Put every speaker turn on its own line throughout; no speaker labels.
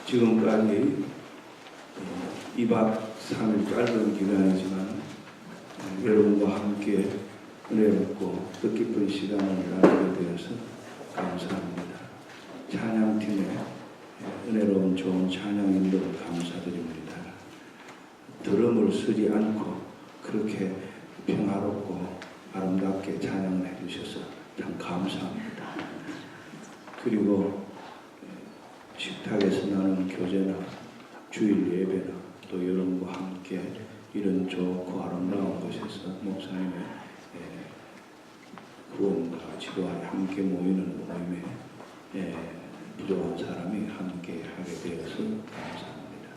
지금까지 2박 3일 짧은 기간이지만 여러분과 함께 은혜롭고 뜻깊은 시간을 나누게 되어서 감사합니다. 찬양팀의 은혜로운 좋은 찬양 인도를 감사드립니다. 드럼을 쓰지 않고 그렇게 평화롭고 아름답게 찬양을 해주셔서 참 감사합니다. 그리고 식탁에서 나눈 교제나 주일 예배나 또 여러분과 함께 이런 좋고 아름다운 곳에서 목사님의 구원과 지도하에 함께 모이는 모임에 부족한 사람이 함께 하게 되어서 감사합니다.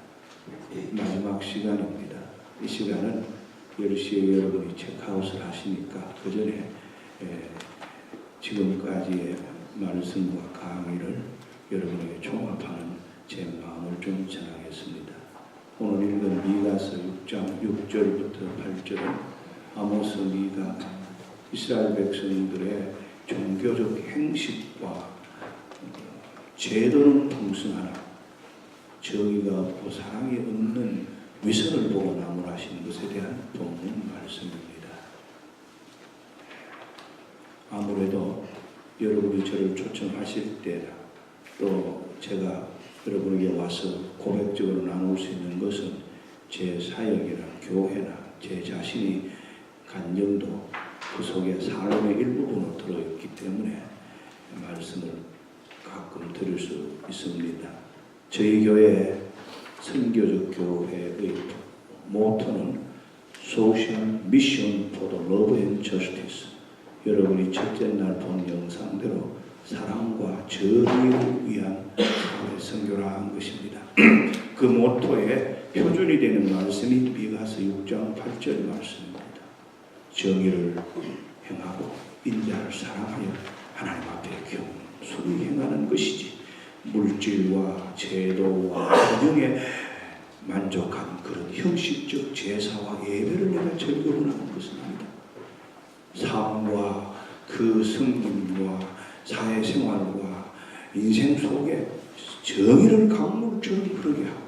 마지막 시간입니다. 이 시간은 10시에 여러분이 체크아웃을 하시니까 그 전에 지금까지의 말씀과 강의를 여러분에게 종합하는 제 마음을 좀 전하겠습니다. 오늘 읽은 미가서 6장 6절부터 8절은 아모스 미가 이스라엘 백성들의 종교적 행식과 제도는 풍성하나 정의가 없고 사랑이 없는 위선을 보고 나무라신 것에 대한 본문 말씀입니다. 아무래도 여러분이 저를 초청하실 때나 또 제가 여러분에게 와서 고백적으로 나눌 수 있는 것은 제 사역이나 교회나 제 자신이 간증도 그 속에 삶의 일부분으로 들어있기 때문에 말씀을 가끔 드릴 수 있습니다. 저희 교회 선교적 교회의 모토는 Social Mission for the Love and Justice. 여러분이 첫째 날 본 영상대로 사랑과 정의를 위한 사회 선교를 한 것입니다. 그 모토의 표준이 되는 말씀이 미가서 6장 8절 말씀입니다. 정의를 행하고 인자를 사랑하여 하나님 앞에 겸손히 행하는 것이지 물질과 제도와 환경에 만족한 그런 형식적 제사와 예배를 내가 즐거워하는 것은 아니다. 삶과 그 성김과 사회생활과 인생 속에 정의를 강물처럼 흐르게 하고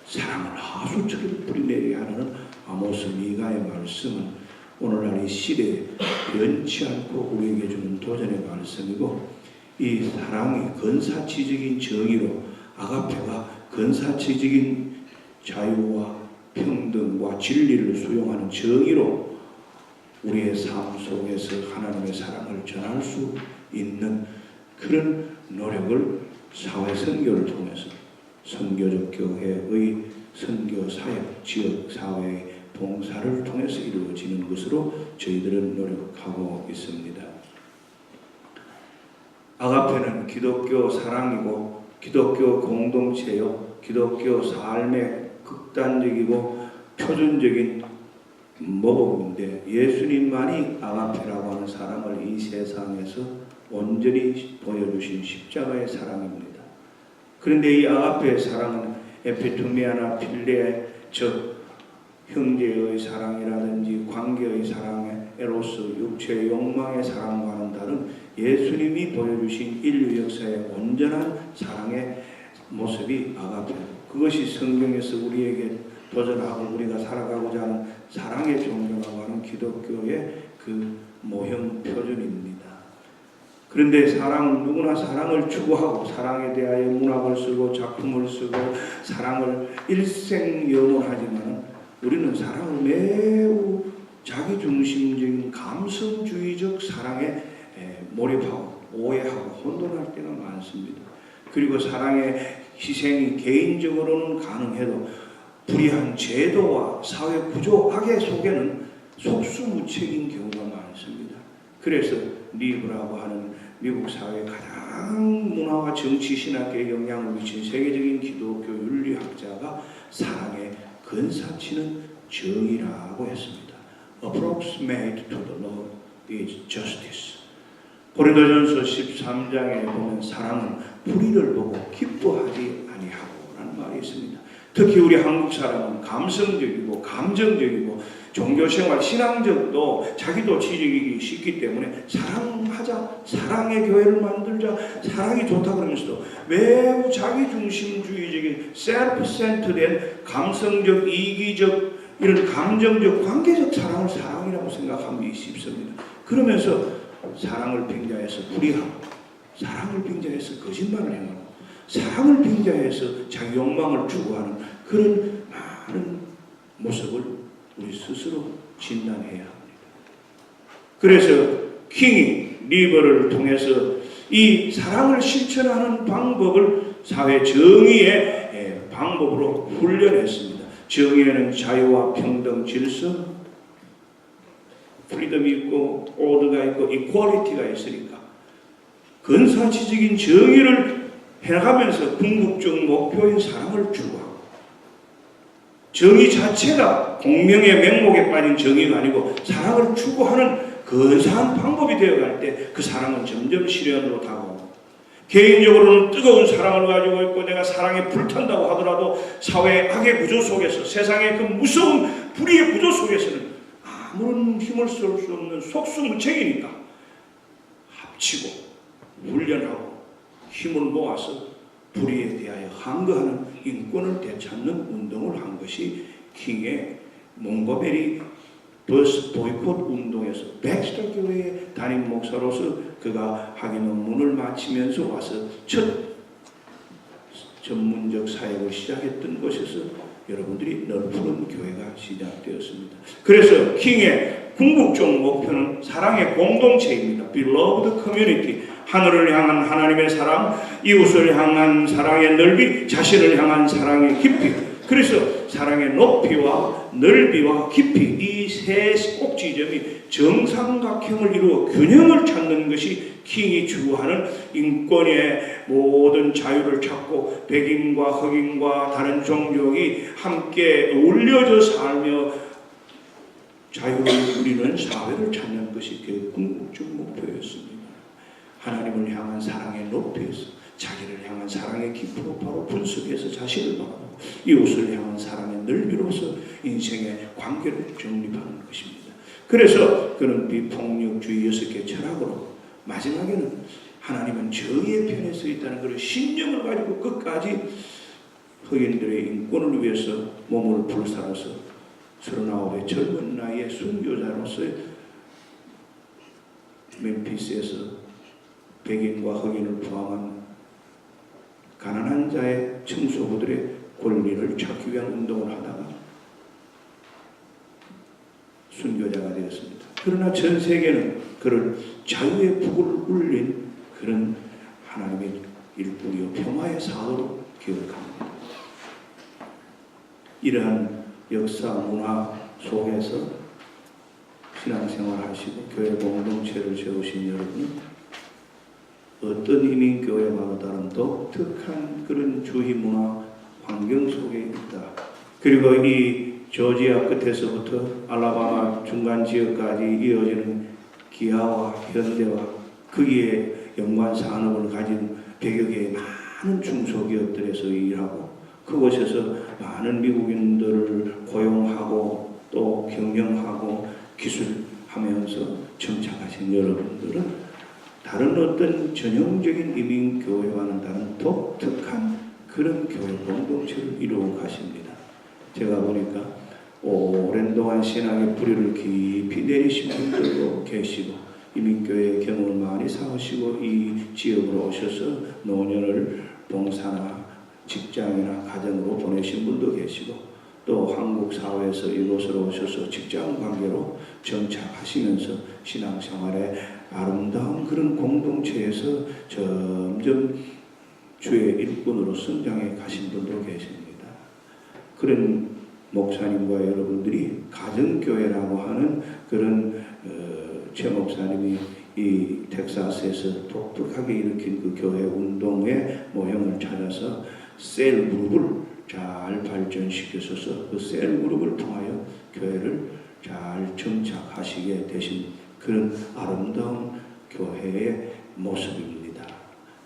사랑을 하수처럼 뿌리내리게 하는 아모스 미가의 말씀은 오늘날 이 시대에 변치 않고 우리에게 주는 도전의 말씀이고, 이 사랑이 근사치적인 정의로 아가페가 근사치적인 자유와 평등과 진리를 수용하는 정의로 우리의 삶 속에서 하나님의 사랑을 전할 수 있는 그런 노력을 사회 선교를 통해서 선교적 교회의 선교 사역, 지역 사회의 봉사를 통해서 이루어지는 것으로 저희들은 노력하고 있습니다. 아가페는 기독교 사랑이고 기독교 공동체요, 기독교 삶의 극단적이고 표준적인 모범인데, 예수님만이 아가페라고 하는 사랑을 이 세상에서 온전히 보여주신 십자가의 사랑입니다. 그런데 이 아가페의 사랑은 에피투미아나 필레, 즉 형제의 사랑이라든지 관계의 사랑의 에로스, 육체의 욕망의 사랑과는 다른 예수님이 보여주신 인류 역사의 온전한 사랑의 모습이 아가페. 그것이 성경에서 우리에게 도전하고 우리가 살아가고자 하는 사랑의 종교라고 하는 기독교의 그 모형 표준입니다. 그런데 사랑은 누구나 사랑을 추구하고 사랑에 대하여 문학을 쓰고 작품을 쓰고 사랑을 일생영원하지만 우리는 사랑을 매우 자기중심적인 감성주의적 사랑에 몰입하고 오해하고 혼돈할 때가 많습니다. 그리고 사랑의 희생이 개인적으로는 가능해도 불의한 제도와 사회 구조 악의 속에는 속수무책인 경우가 많습니다. 그래서 리브라고 하는 미국 사회의 가장 문화와 정치 신학계에 영향을 미친 세계적인 기독교 윤리학자가 사랑의 근사치는 정의라고 했습니다. Approximate to the Lord is justice. 고린도전서 13장에 보면 사랑은 불의를 보고 기뻐하지 아니하고 라는 말이 있습니다. 특히 우리 한국 사람은 감성적이고 감정적이고 종교생활 신앙적도 자기도 지지기 쉽기 때문에 사랑하자, 사랑의 교회를 만들자, 사랑이 좋다 그러면서도 매우 자기중심주의적인 셀프-센터된 감성적, 이기적, 이런 감정적, 관계적 사랑을 사랑이라고 생각하기 쉽습니다. 그러면서 사랑을 빙자해서 불의하고, 사랑을 빙자해서 거짓말을 행하고, 사랑을 빙자해서 자기 욕망을 추구하는 그런 많은 모습을 우리 스스로 진단해야 합니다. 그래서 킹이 리버를 통해서 이 사랑을 실천하는 방법을 사회 정의의 방법으로 훈련했습니다. 정의에는 자유와 평등, 질서, 프리덤이 있고 오더가 있고 이퀄리티가 있으니까 근사지적인 정의를 해나가면서 궁극적 목표인 사랑을 추구하고, 정의 자체가 공명의 맹목에 빠진 정의가 아니고 사랑을 추구하는 근사한 방법이 되어갈 때 그 사랑은 점점 실현으로 다가오고, 개인적으로는 뜨거운 사랑을 가지고 있고 내가 사랑에 불탄다고 하더라도 사회의 악의 구조 속에서, 세상의 그 무서운 불의의 구조 속에서는 아무런 힘을 쓸 수 없는 속수무책이니까 합치고 훈련하고 힘을 모아서 불의에 대하여 항거하는 인권을 되찾는 운동을 한 것이 킹의 몽고베리 버스 보이콧 운동에서 백스터 교회의 담임 목사로서 그가 학위 논문을 마치면서 와서 첫 전문적 사역을 시작했던 곳에서 여러분들이 넓은 교회가 시작되었습니다. 그래서 킹의 궁극적 목표는 사랑의 공동체입니다. Beloved Community. 하늘을 향한 하나님의 사랑, 이웃을 향한 사랑의 넓이, 자신을 향한 사랑의 깊이. 그래서 사랑의 높이와 넓이와 깊이, 이 세 꼭지점이 정삼각형을 이루어 균형을 찾는 것이 킹이 추구하는 인권의 모든 자유를 찾고 백인과 흑인과 다른 종족이 함께 어울려져 살며 자유를 누리는 사회를 찾는 것이 그 궁극적 목표였습니다. 하나님을 향한 사랑의 높이에서, 자기를 향한 사랑의 깊이로 바로 분석해서 자신을 바라보고, 이웃을 향한 사랑의 넓이로서 인생의 관계를 정립하는 것입니다. 그래서 그는 비폭력주의 6개 철학으로 마지막에는 하나님은 저희의 편에 서 있다는 그런 신념을 가지고 끝까지 흑인들의 인권을 위해서 몸을 불살아서 39의 젊은 나이에 순교자로서 멤피스에서 백인과 흑인을 포함한 가난한 자의 청소부들의 권리를 찾기 위한 운동을 하다가 순교자가 되었습니다. 그러나 전 세계는 그런 자유의 북을 울린 그런 하나님의 일꾼이요 평화의 사도로 기억합니다. 이러한 역사 문화 속에서 신앙생활 하시고 교회 공동체를 세우신 여러분은 어떤 이민교회와는 다른 독특한 그런 주의 문화 환경 속에 있다. 그리고 이 조지아 끝에서부터 알라바마 중간 지역까지 이어지는 기아와 현대와 거기에 연관 산업을 가진 100여 개의 많은 중소기업들에서 일하고 그곳에서 많은 미국인들을 고용하고 또 경영하고 기술하면서 정착하신 여러분들은 다른 어떤 전형적인 이민교회와는 다른 독특한 그런 교회 공동체를 이루어 가십니다. 제가 보니까 오랜 동안 신앙의 뿌리를 깊이 내리신 분들도 계시고 이민교회의 경험을 많이 쌓으시고 이 지역으로 오셔서 노년을 봉사나 직장이나 가정으로 보내신 분도 계시고 또 한국 사회에서 이곳으로 오셔서 직장 관계로 정착하시면서 신앙생활에 아름다운 그런 공동체에서 점점 주의 일꾼으로 성장해 가신 분도 계십니다. 그런 목사님과 여러분들이 가정교회라고 하는 그런 최 목사님이 이 텍사스에서 독특하게 일으킨 그 교회 운동의 모형을 찾아서 셀 그룹을 잘 발전시켜서 그 셀 그룹을 통하여 교회를 잘 정착하시게 되신 그런 아름다운 교회의 모습입니다.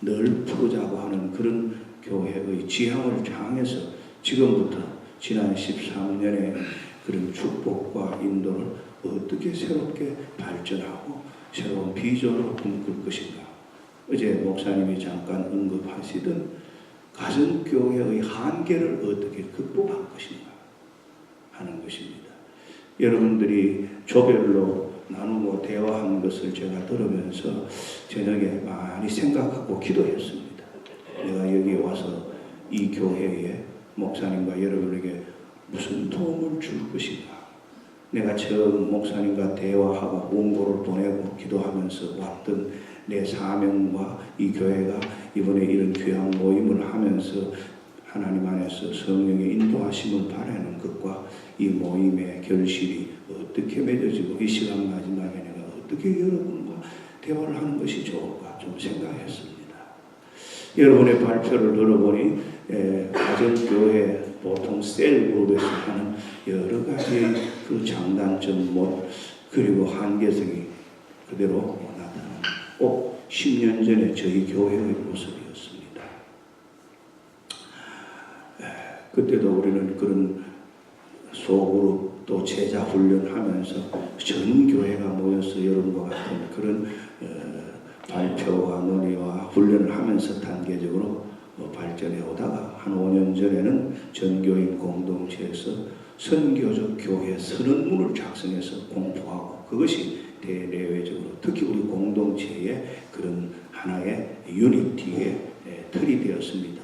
늘 풀어자고 하는 그런 교회의 지향을 향해서 지금부터 지난 13년의 그런 축복과 인도를 어떻게 새롭게 발전하고 새로운 비전으로 꿈꿀 것인가. 어제 목사님이 잠깐 언급하시던 가정교회의 한계를 어떻게 극복할 것인가 하는 것입니다. 여러분들이 조별로 나누고 대화한 것을 제가 들으면서 저녁에 많이 생각하고 기도했습니다. 내가 여기 와서 이 교회에 목사님과 여러분에게 무슨 도움을 줄 것인가. 내가 처음 목사님과 대화하고 원고를 보내고 기도하면서 왔던 내 사명과 이 교회가 이번에 이런 귀한 모임을 하면서 하나님 안에서 성령의 인도하심을 바라는 것과 이 모임의 결실이 어떻게 맺어지고 이 시간 마지막에 내가 어떻게 여러분과 대화를 하는 것이 좋을까 좀 생각했습니다. 여러분의 발표를 들어보니 가정교회 보통 셀그룹에서 하는 여러 가지의 그 장단점 그리고 한계성이 그대로 나타나는 꼭 10년 전에 저희 교회의 모습이었습니다. 그때도 우리는 그런 소그룹 또 제자 훈련하면서 전 교회가 모여서 여러분과 같은 그런 발표와 논의와 훈련을 하면서 단계적으로 발전해 오다가 한 5년 전에는 전교인 공동체에서 선교적 교회 선언문을 작성해서 공포하고 그것이 대내외적으로 특히 우리 공동체의 그런 하나의 유니티의 틀이 되었습니다.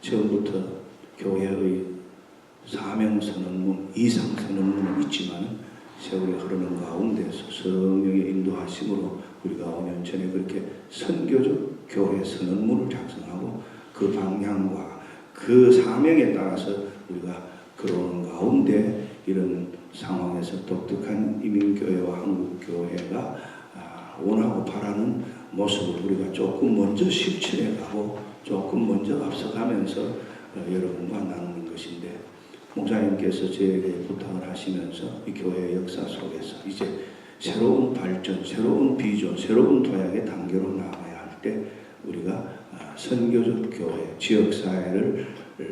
처음부터 교회의 사명선언문, 이상선언문은 있지만 세월이 흐르는 가운데서 성령의 인도하심으로 우리가 5년 전에 그렇게 선교적 교회 선언문을 작성하고 그 방향과 그 사명에 따라서 우리가 걸어오는 가운데 이런 상황에서 독특한 이민교회와 한국교회가 원하고 바라는 모습을 우리가 조금 먼저 실천해 가고 조금 먼저 앞서가면서 여러분과 나누는 것인데 목사님께서 저에게 부탁을 하시면서 이 교회의 역사 속에서 이제 새로운 발전, 새로운 비전, 새로운 도약의 단계로 나아가야 할 때 우리가 선교적 교회, 지역사회를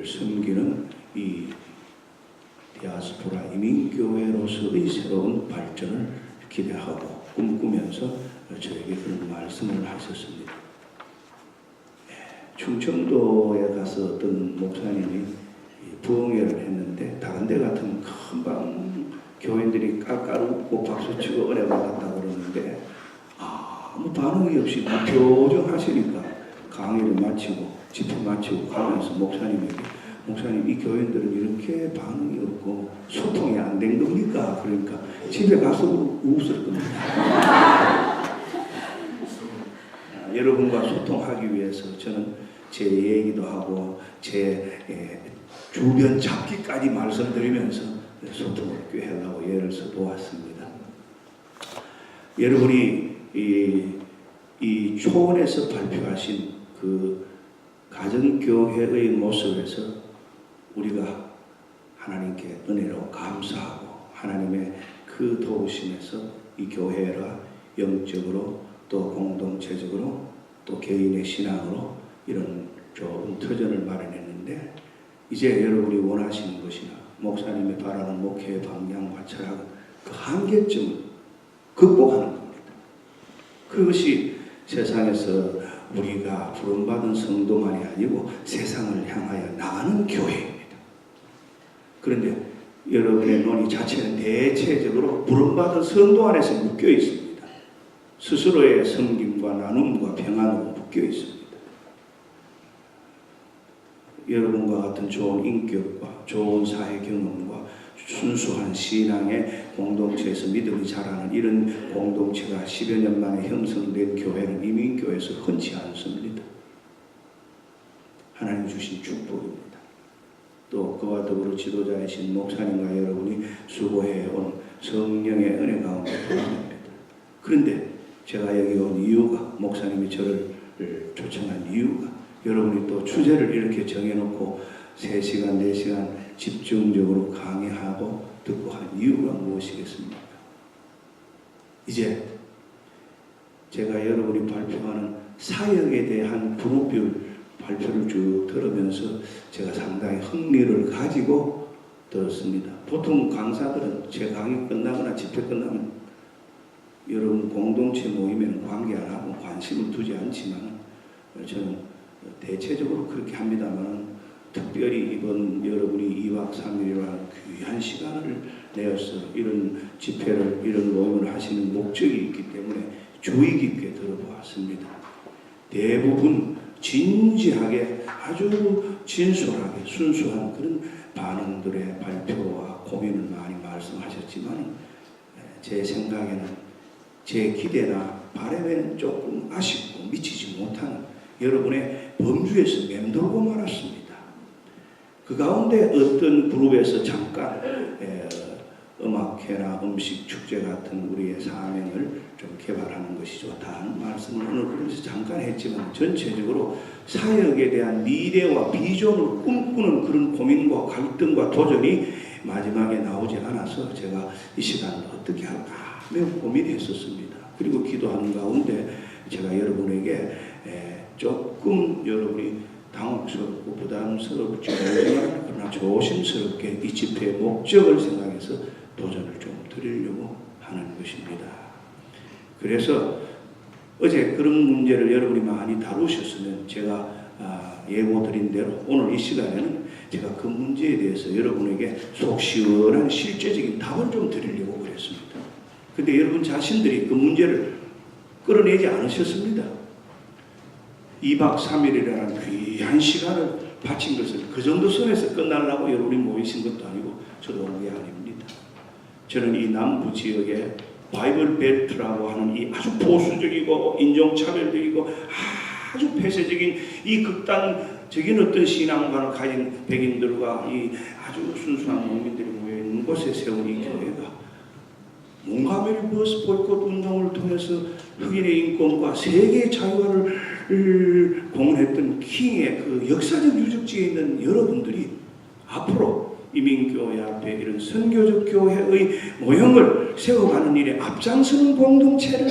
섬기는 이 디아스포라 이민교회로서의 새로운 발전을 기대하고 꿈꾸면서 저에게 그런 말씀을 하셨습니다. 충청도에 가서 어떤 목사님이 부흥회를 했는데 다른 데 같으면 금방 교인들이 깔깔 웃고 박수치고 은혜 받았다고 그러는데 아무 반응이 없이 무표정하시니까 강의를 마치고 집회 마치고 가면서 목사님에게 목사님 이 교인들은 이렇게 반응이 없고 소통이 안 된 겁니까? 그러니까 집에 가서 웃을 겁니다. 여러분과 소통하기 위해서 저는 제 얘기도 하고 제 주변 잡기까지 말씀드리면서 소통을 꽤 하려고 예를 써보았습니다. 여러분이 이 초원에서 발표하신 그 가정교회의 모습에서 우리가 하나님께 은혜로 감사하고 하나님의 그 도우심에서 이 교회가 영적으로 또 공동체적으로 또 개인의 신앙으로 이런 좋은 터전을 마련했는데 이제 여러분이 원하시는 것이나 목사님이 바라는 목회의 방향과 철학은 그 한계점을 극복하는 겁니다. 그것이 세상에서 우리가 부름받은 성도만이 아니고 세상을 향하여 나가는 교회입니다. 그런데 여러분의 논의 자체는 대체적으로 부름받은 성도 안에서 묶여 있습니다. 스스로의 섬김과 나눔과 평안으로 묶여 있습니다. 여러분과 같은 좋은 인격과 좋은 사회 경험과 순수한 신앙의 공동체에서 믿음이 자라는 이런 공동체가 10여 년 만에 형성된 교회는 이민교회에서 흔치 않습니다. 하나님 주신 축복입니다. 또 그와 더불어 지도자이신 목사님과 여러분이 수고해온 성령의 은혜 가운데 돌아갑니다. 그런데 제가 여기 온 이유가 목사님이 저를 초청한 이유가 여러분이 또 주제를 이렇게 정해놓고 3시간, 4시간 집중적으로 강의하고 듣고 한 이유가 무엇이겠습니까? 이제 제가 여러분이 발표하는 사역에 대한 그룹별 발표를 쭉 들으면서 제가 상당히 흥미를 가지고 들었습니다. 보통 강사들은 제 강의 끝나거나 집회 끝나면 여러분 공동체 모임에는 관계 안 하고 관심을 두지 않지만 저는 대체적으로 그렇게 합니다만 특별히 이번 여러분이 2박 3일이라는 귀한 시간을 내어서 이런 집회를 이런 모임을 하시는 목적이 있기 때문에 주의 깊게 들어보았습니다. 대부분 진지하게 아주 진솔하게 순수한 그런 반응들의 발표와 고민을 많이 말씀하셨지만 제 생각에는 제 기대나 바람에는 조금 아쉽고 미치지 못하는 여러분의 범주에서 맴돌고 말았습니다. 그 가운데 어떤 그룹에서 잠깐 음악회나 음식 축제 같은 우리의 사명을 좀 개발하는 것이 좋다는 말씀을 오늘 그래서 잠깐 했지만 전체적으로 사역에 대한 미래와 비전을 꿈꾸는 그런 고민과 갈등과 도전이 마지막에 나오지 않아서 제가 이 시간을 어떻게 할까 매우 고민했었습니다. 그리고 기도하는 가운데 제가 여러분에게 조금 여러분이 당혹스럽고 부담스럽지 모르지만 그러나 조심스럽게 이 집회의 목적을 생각해서 도전을 좀 드리려고 하는 것입니다. 그래서 어제 그런 문제를 여러분이 많이 다루셨으면 제가 예고드린 대로 오늘 이 시간에는 제가 그 문제에 대해서 여러분에게 속 시원한 실제적인 답을 좀 드리려고 그랬습니다. 근데 여러분 자신들이 그 문제를 끌어내지 않으셨습니다. 2박 3일이라는 귀한 시간을 바친 것은 그 정도 선에서 끝나려고 여러분이 모이신 것도 아니고 저도 온 게 아닙니다. 저는 이 남부 지역에 바이블 벨트라고 하는 이 아주 보수적이고 인종차별적이고 아주 폐쇄적인 이 극단적인 어떤 신앙관을 가진 백인들과 이 아주 순수한 농민들이 모여있는 곳에 세운 이 교회가 몽가베리 버스 보이콧 운동을 통해서 흑인의 인권과 세계의 자유화를 공헌했던 킹의 그 역사적 유적지에 있는 여러분들이 앞으로 이민교회 앞에 이런 선교적 교회의 모형을 세워가는 일에 앞장서는 공동체를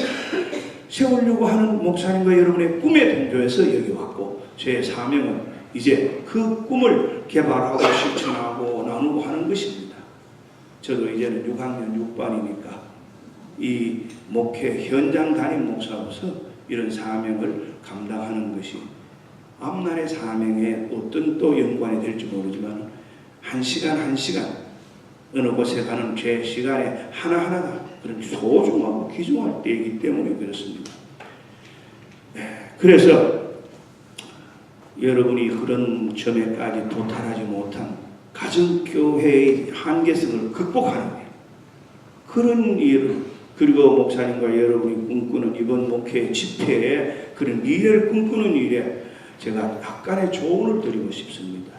세우려고 하는 목사님과 여러분의 꿈에 동조해서 여기왔고 제 사명은 이제 그 꿈을 개발하고 실천하고 나누고 하는 것입니다. 저도 이제는 6학년 6반이니까 이 목회 현장 담임 목사로서 이런 사명을 감당하는 것이 앞날의 사명에 어떤 또 연관이 될지 모르지만 한 시간 한 시간 어느 곳에 가는 제 시간에 하나하나가 그런 소중하고 귀중할 때이기 때문에 그렇습니다. 그래서 여러분이 그런 점에까지 도달하지 못한 가정교회의 한계성을 극복하는 거예요. 그런 일을 그리고 목사님과 여러분이 꿈꾸는 이번 목회 집회에 그런 미래를 꿈꾸는 일에 제가 약간의 조언을 드리고 싶습니다.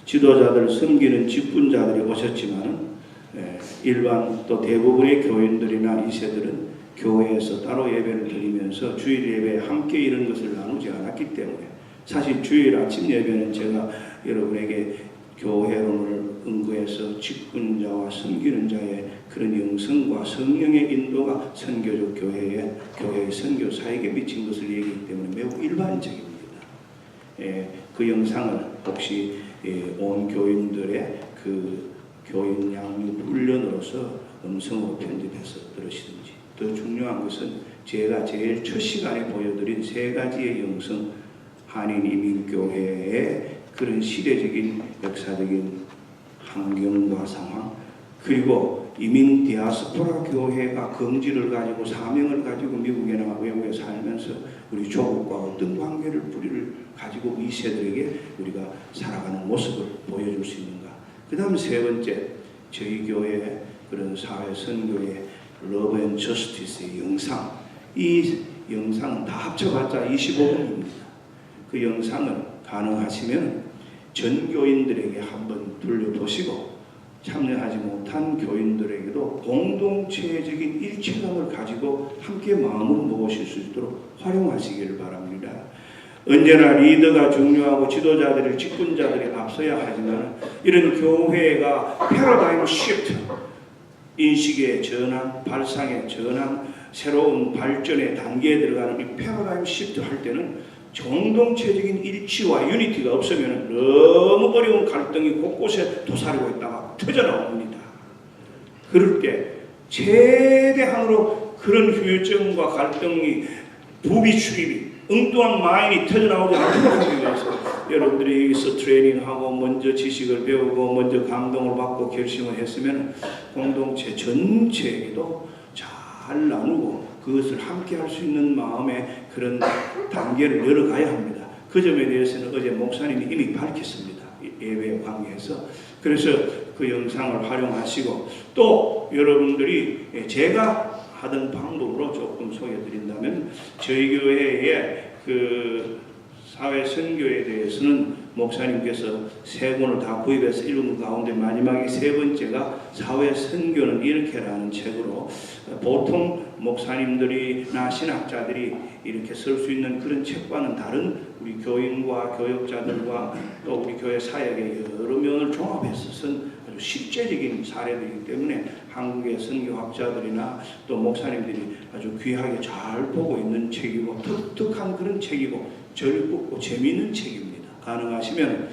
지도자들 섬기는 직분자들이 오셨지만 일반 또 대부분의 교인들이나 2세들은 교회에서 따로 예배를 드리면서 주일 예배에 함께 이런 것을 나누지 않았기 때문에 사실 주일 아침 예배는 제가 여러분에게 교회론을 연구해서 직분자와 섬기는 자의 그런 영성과 성령의 인도가 선교적 교회의 선교 사역에 미친 것을 얘기하기 때문에 매우 일반적입니다. 그 영상을 혹시 온 교인들의 그 교인 양육 훈련으로서 음성으로 편집해서 들으시든지 더 중요한 것은 제가 제일 첫 시간에 보여드린 세 가지의 영성 한인 이민교회의 그런 시대적인 역사적인 환경과 상황 그리고 이민 디아스포라 교회가 긍지를 가지고 사명을 가지고 미국이나 외국에 살면서 우리 조국과 어떤 관계를 뿌리를 가지고 이 세대에게 우리가 살아가는 모습을 보여줄 수 있는가. 그 다음 세 번째 저희 교회의 그런 사회 선교의 러브 앤 저스티스의 영상 이 영상은 다 합쳐봤자 25분입니다. 그 영상을 가능하시면 전교인들에게 한번 돌려보시고 참여하지 못한 교인들에게도 공동체적인 일체감을 가지고 함께 마음을 먹으실 수 있도록 활용하시기를 바랍니다. 언제나 리더가 중요하고 지도자들이 직분자들이 앞서야 하지만 이런 교회가 패러다임 시프트 인식의 전환, 발상의 전환, 새로운 발전의 단계에 들어가는 이 패러다임 시프트 할 때는 공동체적인 일치와 유니티가 없으면 너무 어려운 갈등이 곳곳에 도사리고 있다가 터져나옵니다. 그럴 때 최대한으로 그런 후유증과 갈등이 부비출입이 엉뚱한 마인이 터져나오지 않도록 하기 위해서 여러분들이 여기서 트레이닝하고 먼저 지식을 배우고 먼저 감동을 받고 결심을 했으면 공동체 전체에게도 잘 나누고 그것을 함께 할 수 있는 마음의 그런 단계를 열어가야 합니다. 그 점에 대해서는 어제 목사님이 이미 밝혔습니다. 예배 강의에서. 그래서 그 영상을 활용하시고 또 여러분들이 제가 하던 방법으로 조금 소개해드린다면 저희 교회의 그 사회 선교에 대해서는 목사님께서 3권을 다 구입해서 읽은 가운데 마지막에 3번째가 사회 선교는 이렇게라는 책으로 보통 목사님들이나 신학자들이 이렇게 쓸 수 있는 그런 책과는 다른 우리 교인과 교역자들과 또 우리 교회 사역의 여러 면을 종합해서 쓴 아주 실제적인 사례들이기 때문에 한국의 선교학자들이나 또 목사님들이 아주 귀하게 잘 보고 있는 책이고 독특한 그런 책이고 즐겁고 재미있는 책입니다. 가능하시면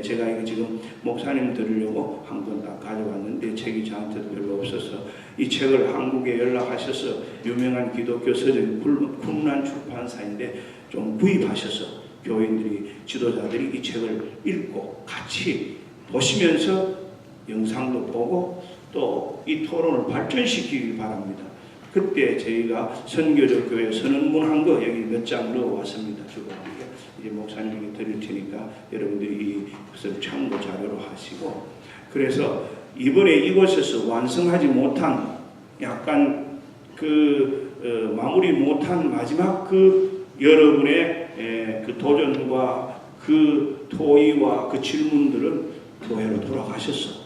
제가 이거 지금 목사님 들으려고 한 권 딱 가져왔는데 책이 저한테도 별로 없어서 이 책을 한국에 연락하셔서 유명한 기독교 서적 쿰란 출판사인데 좀 구입하셔서 교인들이 지도자들이 이 책을 읽고 같이 보시면서 영상도 보고 또 이 토론을 발전시키기 바랍니다. 그때 저희가 선교적 교회 선언문 거 여기 몇 장 넣어왔습니다. 이제 목사님에게 드릴 테니까 여러분들이 이것을 참고 자료로 하시고 그래서 이번에 이곳에서 완성하지 못한 약간 마무리 못한 마지막 여러분의 그 도전과 그 토의와 그 질문들은 교회로 돌아가셔서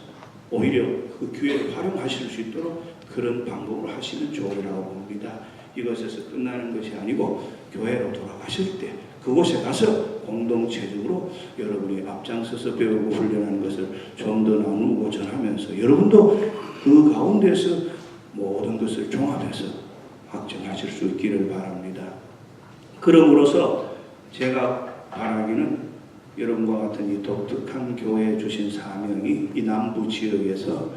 오히려 그 기회를 활용하실 수 있도록 그런 방법을 하시면 좋으라고 봅니다. 이것에서 끝나는 것이 아니고 교회로 돌아가실 때 그곳에 가서 공동체적으로 여러분이 앞장서서 배우고 훈련하는 것을 좀 더 나누고 전하면서 여러분도 그 가운데서 모든 것을 종합해서 확정하실 수 있기를 바랍니다. 그러므로서 제가 바라기는 여러분과 같은 이 독특한 교회에 주신 사명이 이 남부 지역에서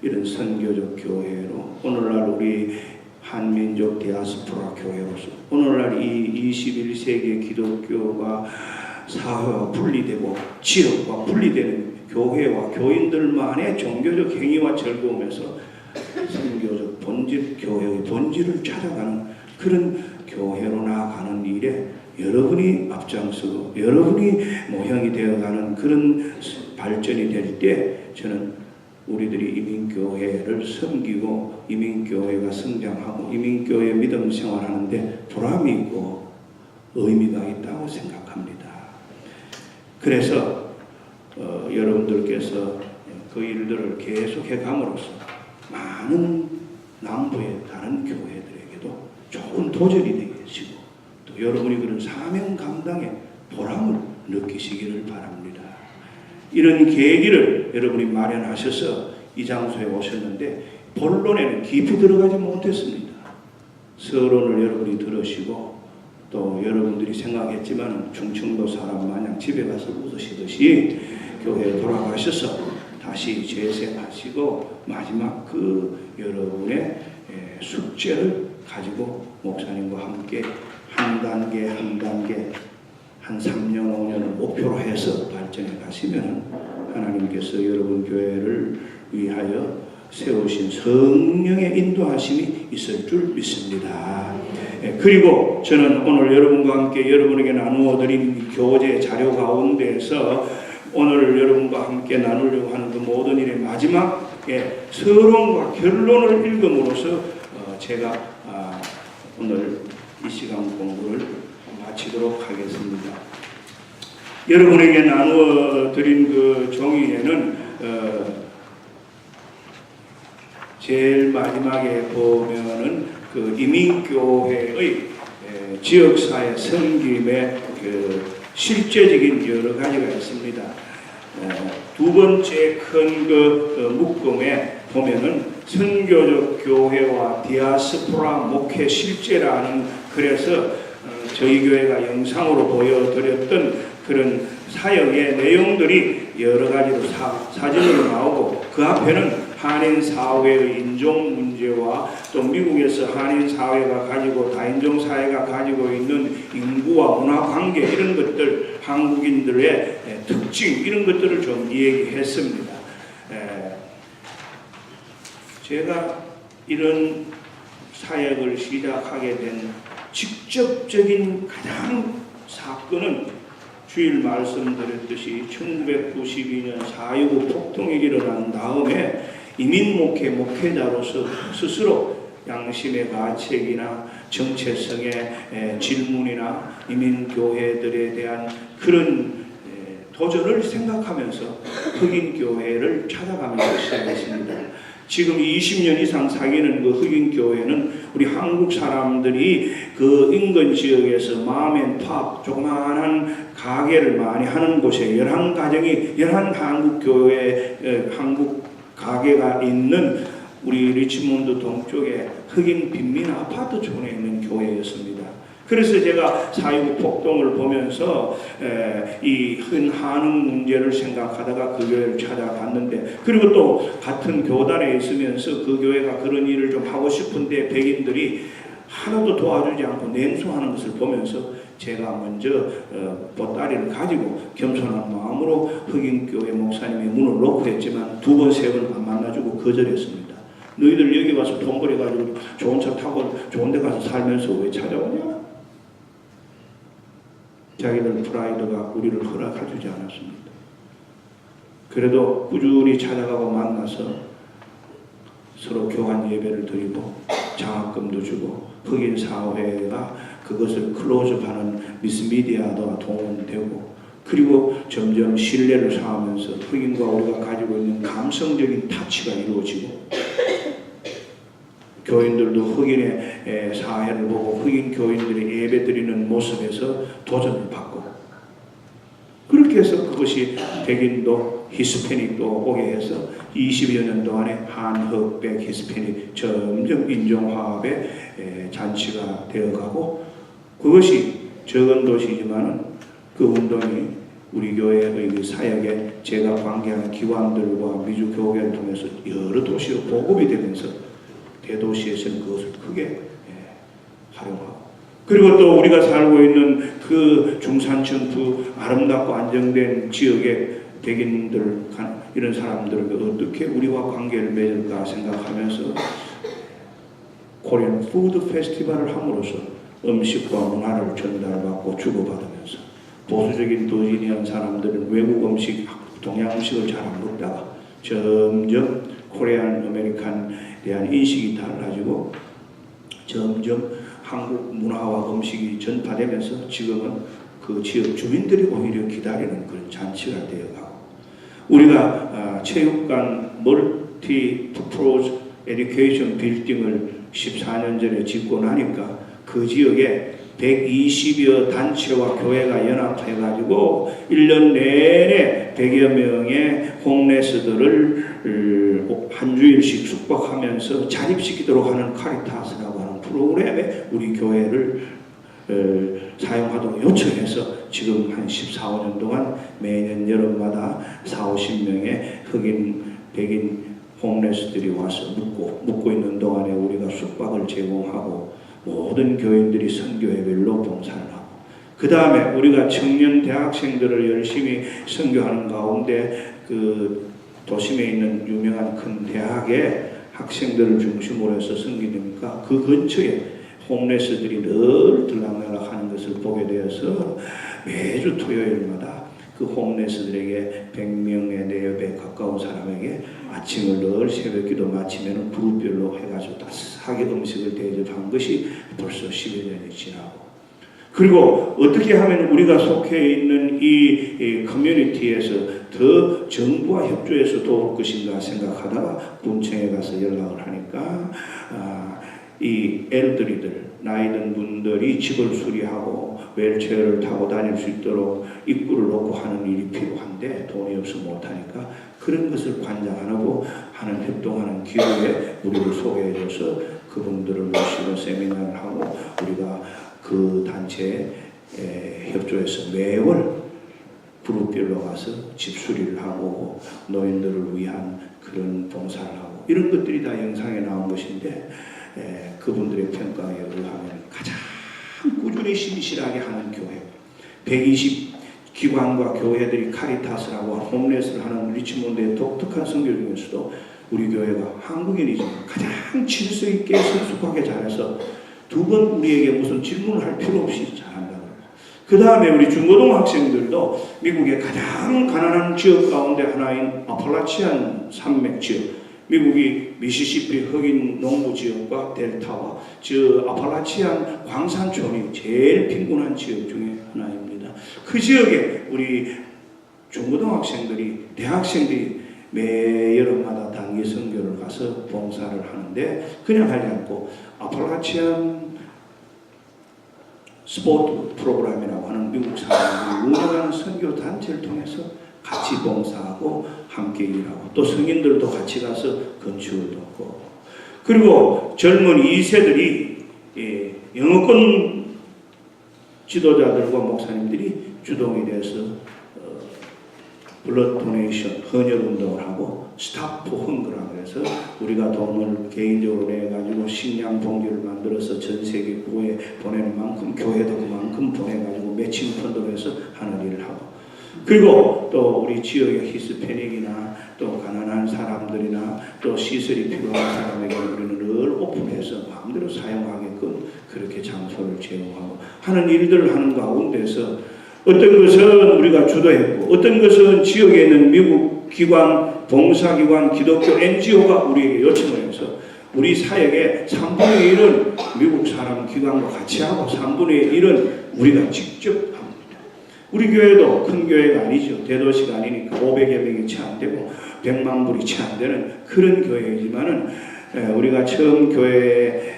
이런 선교적 교회로 오늘날 우리 한민족 디아스포라 교회로서 오늘날 이 21세기의 기독교가 사회와 분리되고 지역과 분리되는 교회와 교인들만의 종교적 행위와 즐거움에서 선교적 본질, 교회의 본질을 찾아가는 그런 교회로 나아가는 일에 여러분이 앞장서고 여러분이 모형이 되어가는 그런 발전이 될 때 저는 우리들이 이민교회를 섬기고 이민교회가 성장하고 이민교회 믿음 생활하는데 보람이 있고 의미가 있다고 생각합니다. 그래서 여러분들께서 그 일들을 계속해 감으로써 많은 남부의 다른 교회들에게도 좋은 도전이 되시고 또 여러분이 그런 사명 감당의 보람을 느끼시기를 바랍니다. 이런 계기를 여러분이 마련하셔서 이 장소에 오셨는데 본론에는 깊이 들어가지 못했습니다. 서론을 여러분이 들으시고 또 여러분들이 생각했지만 충청도 사람 마냥 집에 가서 웃으시듯이 교회에 돌아가셔서 다시 재생하시고 마지막 그 여러분의 숙제를 가지고 목사님과 함께 한 단계 한 단계 한 3년 5년을 목표로 해서 발전해 가시면 하나님께서 여러분 교회를 위하여 세우신 성령의 인도하심이 있을 줄 믿습니다. 그리고 저는 오늘 여러분과 함께 여러분에게 나누어 드린 교재 자료 가운데서 오늘 여러분과 함께 나누려고 하는 그 모든 일의 마지막에 서론과 결론을 읽음으로써 제가 오늘 이 시간 공부를 마치도록 하겠습니다. 여러분에게 나누어 드린 그 종이에는 제일 마지막에 보면은 그 이민교회의 지역사회 섬김의 그 실제적인 여러 가지가 있습니다. 두 번째 큰 그 묶음에 보면은 선교적 교회와 디아스포라 목회 실제라는, 그래서 저희 교회가 영상으로 보여드렸던 그런 사역의 내용들이 여러 가지로 사진으로 나오고, 그 앞에는 한인 사회의 인종 문제와 또 미국에서 한인 사회가 가지고 다인종 사회가 가지고 있는 인구와 문화 관계, 이런 것들, 한국인들의 특징, 이런 것들을 좀 얘기했습니다. 제가 이런 사역을 시작하게 된 직접적인 가장 사건은 주일 말씀드렸듯이 1992년 4.19 폭동이 일어난 다음에 이민 목회자로서 스스로 양심의 가책이나 정체성의 질문이나 이민 교회들에 대한 그런 도전을 생각하면서 흑인 교회를 찾아가면서 시작했습니다. 지금 20년 이상 사귀는 그 흑인 교회는 우리 한국 사람들이 그 인근 지역에서 맘앤팝 조그마한 가게를 많이 하는 곳에 11 한국 교회, 한국 가게가 있는 우리 리치몬드 동쪽에 흑인 빈민 아파트촌에 있는 교회였습니다. 그래서 제가 4.19 폭동을 보면서 이 한흥 문제를 생각하다가 그 교회를 찾아갔는데, 그리고 또 같은 교단에 있으면서 그 교회가 그런 일을 좀 하고 싶은데 백인들이 하나도 도와주지 않고 냉소하는 것을 보면서 제가 먼저 보따리를 가지고 겸손한 마음으로 흑인 교회 목사님의 문을 놓고 했지만 2번, 3번 안 만나주고 거절했습니다. 너희들 여기 와서 돈 벌여가지고 좋은 차 타고 좋은 데 가서 살면서 왜 찾아오냐? 자기들 프라이드가 우리를 허락해주지 않았습니다. 그래도 꾸준히 찾아가고 만나서 서로 교환 예배를 드리고 장학금도 주고, 흑인 사회가 그것을 클로즈업하는 미스미디어도 동원되고, 그리고 점점 신뢰를 쌓으면서 흑인과 우리가 가지고 있는 감성적인 타치가 이루어지고, 교인들도 흑인의 사회를 보고 흑인 교인들이 예배 드리는 모습에서 도전을 받고, 그렇게 해서 그것이 백인도 히스패닉도 오게 해서 20여 년 동안에 한흑백 히스패닉 점점 인종화합의 잔치가 되어가고, 그것이 적은 도시지만은 그 운동이 우리 교회의 그 사역에 제가 관계하는 기관들과 미주 교회를 통해서 여러 도시로 보급이 되면서 대도시에서는 그것을 크게 활용하고, 그리고 또 우리가 살고 있는 그 중산층 그 아름답고 안정된 지역의 백인들, 이런 사람들을 어떻게 우리와 관계를 맺을까 생각하면서 코리안 푸드 페스티벌을 함으로써 음식과 문화를 전달받고 주고받으면서, 보수적인 도시니한 사람들은 외국 음식, 동양 음식을 잘 안 먹다가 점점 코리안 아메리칸에 대한 인식이 달라지고 점점 한국 문화와 음식이 전파되면서 지금은 그 지역 주민들이 오히려 기다리는 그런 잔치가 되어가고, 우리가 체육관 멀티퍼포즈 에듀케이션 빌딩을 14년 전에 짓고 나니까 그 지역에 120여 단체와 교회가 연합해가지고 1년 내내 100여 명의 홈레스들을 한 주일씩 숙박하면서 자립시키도록 하는 카리타스라고 하는 프로그램에 우리 교회를 사용하도록 요청해서 지금 한 14, 15년 동안 매년 여름마다 4, 50명의 흑인, 백인 홈레스들이 와서 묵고 있는 동안에 우리가 숙박을 제공하고 모든 교인들이 선교회별로 봉사를 하고, 그 다음에 우리가 청년 대학생들을 열심히 선교하는 가운데 그 도심에 있는 유명한 큰 대학의 학생들을 중심으로 해서 섬기니까 그 근처에 홈레스들이 늘 들락날락하는 것을 보게 되어서 매주 토요일마다 그 홈레스들에게 100명의 4배 가까운 사람에게 아침을 늘 새벽기도 마치면 그룹별로 해가지고 따뜻하게 음식을 대접한 것이 벌써 10여 년이 지나고, 그리고 어떻게 하면 우리가 속해 있는 이 커뮤니티에서 더 정부와 협조해서 도울 것인가 생각하다가 군청에 가서 연락을 하니까 이 엘더리들, 나이 든 분들이 집을 수리하고 휠체어를 타고 다닐 수 있도록 입구를 놓고 하는 일이 필요한데 돈이 없어 못하니까 그런 것을 관장하고 하는 협동하는 기구에 우리를 소개해줘서 그분들을 모시고 세미나를 하고 우리가 그 단체에 협조해서 매월 그룹별로 가서 집수리를 하고 노인들을 위한 그런 봉사를 하고 이런 것들이 다 영상에 나온 것인데 그분들의 평가에 의하면 가장 꾸준히 신실하게 하는 교회 120 기관과 교회들이 카리타스라고 홈레스를 하는 리치몬드의 독특한 선교 중에서도 우리 교회가 한국인이지만 가장 질서 있게 성숙하게 잘해서 두 번 우리에게 무슨 질문을 할 필요 없이 잘한다고. 그 다음에 우리 중고등 학생들도 미국의 가장 가난한 지역 가운데 하나인 아팔라치안 산맥 지역, 미국이 미시시피 흑인 농부 지역과 델타와 저 아팔라치안 광산촌이 제일 빈곤한 지역 중에 하나입니다. 그 지역에 우리 중고등학생들이, 대학생들이 매 여름마다 단기 선교를 가서 봉사를 하는데 그냥 하지 않고 아팔라치안 스포츠 프로그램이라고 하는 미국 사람들이 운영하는 선교 단체를 통해서 같이 봉사하고 함께 일하고 또 성인들도 같이 가서 건축을 돕고 그리고 젊은 2세들이 영어권 지도자들과 목사님들이 주동이 돼서 블러드 도네이션 헌혈 운동을 하고 스탑 헝그라 그래서 우리가 돈을 개인적으로 내가지고 식량 봉지를 만들어서 전 세계 교회에 보내는 만큼 교회도 그만큼 보내가지고 매칭 펀드로 해서 하는 일을 하고 그리고 또 우리 지역의 히스패닉이나 또 가난한 사람들이나 또 시설이 필요한 사람에게 우리는 늘 오픈해서 마음대로 사용하게끔 그렇게 장소를 제공하고 하는 일들을 하는 가운데서 어떤 것은 우리가 주도했고 어떤 것은 지역에 있는 미국 기관, 봉사기관, 기독교 NGO가 우리에게 요청을 해서 우리 사역의 3분의 1은 미국 사람 기관과 같이 하고 3분의 1은 우리가 직접 합니다. 우리 교회도 큰 교회가 아니죠. 대도시가 아니니까 500여 명이 채 안 되고 100만 불이 채 안 되는 그런 교회이지만은 우리가 처음 교회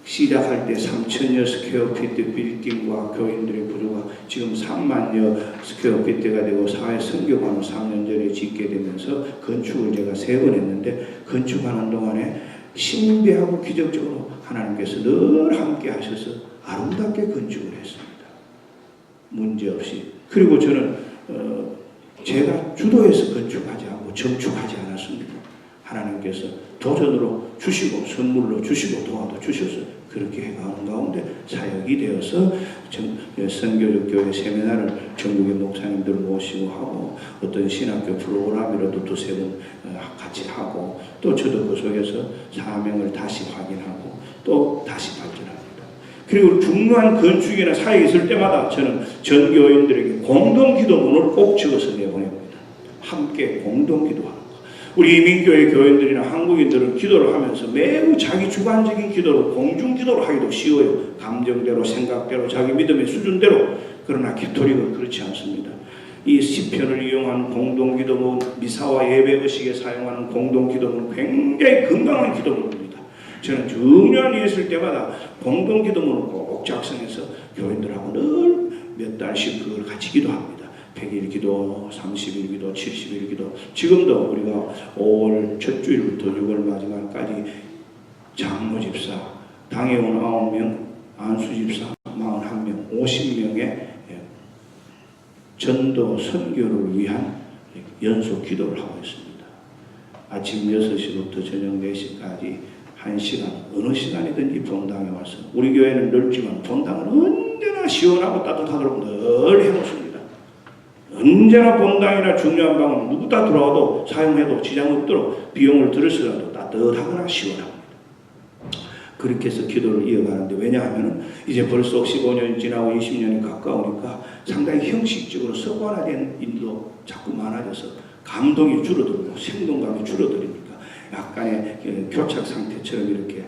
시작할 때 3,000여 스퀘어피트 빌딩과 교인들의 구조가 지금 3만여 스퀘어피트가 되고 사회 선교관을 3년 전에 짓게 되면서 건축을 제가 3번 했는데 건축하는 동안에 신비하고 기적적으로 하나님께서 늘 함께 하셔서 아름답게 건축을 했습니다. 문제없이. 그리고 저는 제가 주도해서 건축하지 않고 정축하지 않았습니다. 하나님께서 도전으로 주시고 선물로 주시고 도와도 주셔서 그렇게 해가는 가운데 사역이 되어서 선교적 교회 세미나를 전국의 목사님들 모시고 하고 어떤 신학교 프로그램이라도 2-3번 같이 하고 또 저도 그 속에서 사명을 다시 확인하고 또 다시 발전합니다. 그리고 중요한 건축이나 사역이 있을 때마다 저는 전 교인들에게 공동기도문을 꼭 적어서 내보냅니다. 함께 공동기도하고 우리 이민교회 교인들이나 한국인들은 기도를 하면서 매우 자기 주관적인 기도를 공중기도를 하기도 쉬워요. 감정대로 생각대로 자기 믿음의 수준대로. 그러나 가톨릭은 그렇지 않습니다. 이 시편을 이용한 공동기도문, 미사와 예배의식에 사용하는 공동기도문은 굉장히 건강한 기도문입니다. 저는 중요한 일이 있을 때마다 공동기도문을 꼭 작성해서 교인들하고 늘 몇 달씩 그걸 같이 기도합니다. 100일 기도, 30일 기도, 70일 기도. 지금도 우리가 5월 첫 주일부터 6월 마지막까지 장로 집사, 당회원 9명, 안수 집사 41명, 50명의 전도 선교를 위한 연속 기도를 하고 있습니다. 아침 6시부터 저녁 4시까지 1시간, 어느 시간이든지 본당에 와서 우리 교회는 넓지만 본당은 언제나 시원하고 따뜻하도록 늘 해놓습니다. 언제나 본당이나 중요한 방은 누구 다 들어와도 사용해도 지장 없도록 비용을 들으시더라도 따뜻하거나 시원합니다. 그렇게 해서 기도를 이어가는데 왜냐하면 이제 벌써 15년이 지나고 20년이 가까우니까 상당히 형식적으로 서관화된 일도 자꾸 많아져서 감동이 줄어들고 생동감이 줄어들으니까 약간의 교착 상태처럼 이렇게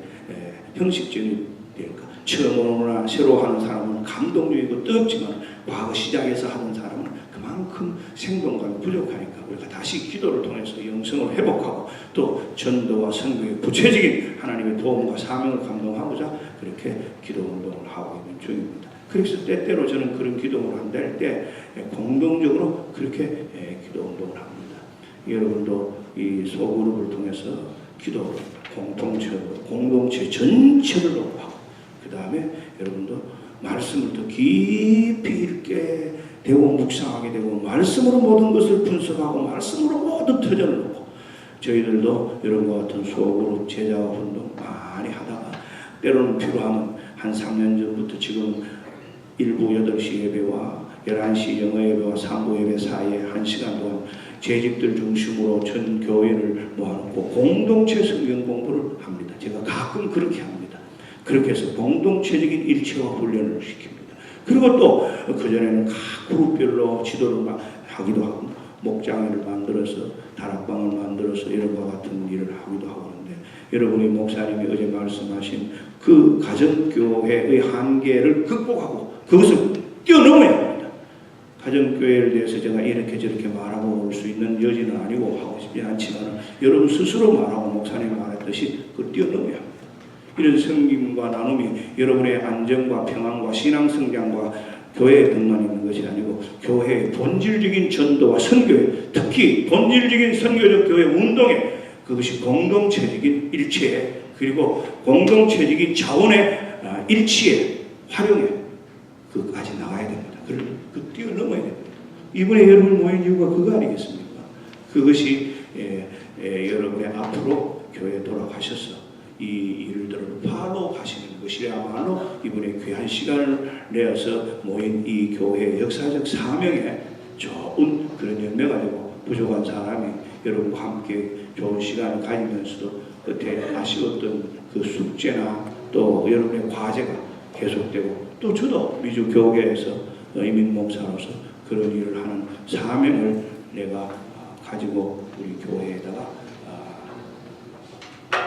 형식적인 될까. 처음 오거나 새로 하는 사람은 감동적이고 뜨겁지만 과거 시작해서 하는 사람은 그만큼 생동감이 부족하니까 우리가 다시 기도를 통해서 영성을 회복하고 또 전도와 선교의 구체적인 하나님의 도움과 사명을 감동하고자 그렇게 기도 운동을 하고 있는 중입니다. 그래서 때때로 저는 그런 기도를 한다 할 때 공동적으로 그렇게 기도 운동을 합니다. 여러분도 이 소그룹을 통해서 기도 공동체 전체를 놓고 하고 그 다음에 여러분도 말씀을 더 깊이 읽게 되고 묵상하게 되고 말씀으로 모든 것을 분석하고 말씀으로 모든 터전을 놓고 저희들도 여러분과 같은 소그룹 제자 운동 많이 하다가 때로는 필요하면 한 3년 전부터 지금 일부 8시 예배와 11시 영어 예배와 3부 예배 사이에 1시간 동안 재직들 중심으로 전 교회를 모아놓고 공동체 성경 공부를 합니다. 제가 가끔 그렇게 합니다. 그렇게 해서 공동체적인 일체화 훈련을 시킵니다. 그리고 또 그전에는 각 그룹별로 지도를 하기도 하고 목장을 만들어서 다락방을 만들어서 이런 것 같은 일을 하기도 하고 하는데 여러분이 목사님이 어제 말씀하신 그 가정교회의 한계를 극복하고 그것을 뛰어넘어야 합니다. 가정교회에 대해서 제가 이렇게 저렇게 말하고 올 수 있는 여지는 아니고 하고 싶지 않지만 여러분 스스로 말하고 목사님이 말했듯이 그걸 뛰어넘어야 합니다. 이런 섬김과 나눔이 여러분의 안정과 평안과 신앙 성장과 교회에 등만 있는 것이 아니고 교회의 본질적인 전도와 선교에 특히 본질적인 선교적 교회 운동에 그것이 공동체적인 일체에 그리고 공동체적인 자원의 일치에 활용에 그까지 나가야 됩니다. 그 뛰어넘어야 됩니다. 이번에 여러분 모인 이유가 그거 아니겠습니까? 그것이 여러분의 앞으로 교회에 돌아가셔서 이 일들을 팔로우 하시는 것이야말로 이번에 귀한 시간을 내어서 모인 이 교회의 역사적 사명에 좋은 그런 연매가 되고 부족한 사람이 여러분과 함께 좋은 시간을 가지면서도 끝에 아쉬웠던 그 숙제나 또 여러분의 과제가 계속되고 또 저도 미주 교계에서 이민 목사로서 그런 일을 하는 사명을 내가 가지고 우리 교회에다가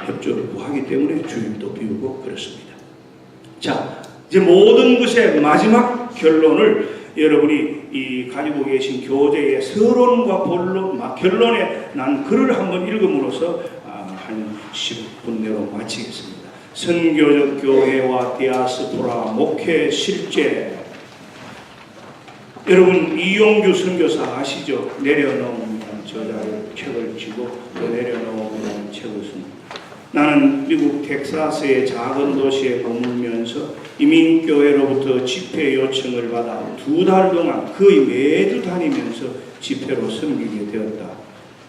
협조를 구하기 때문에 주임도 비우고 그렇습니다. 자, 이제 모든 것의 마지막 결론을 여러분이 가지고 계신 교재의 서론과 본론, 결론에 난 글을 한번 읽음으로써 한 10분 내로 마치겠습니다. 선교적 교회와 디아스포라 목회 실제. 여러분 이용규 선교사 아시죠? 내려놓으면 저자를 책을 쥐고 또 내려놓으면 책을 씁니다. 나는 미국 텍사스의 작은 도시에 머물면서 이민교회로부터 집회 요청을 받아 2달 동안 거의 매주 다니면서 집회로 섬기게 되었다.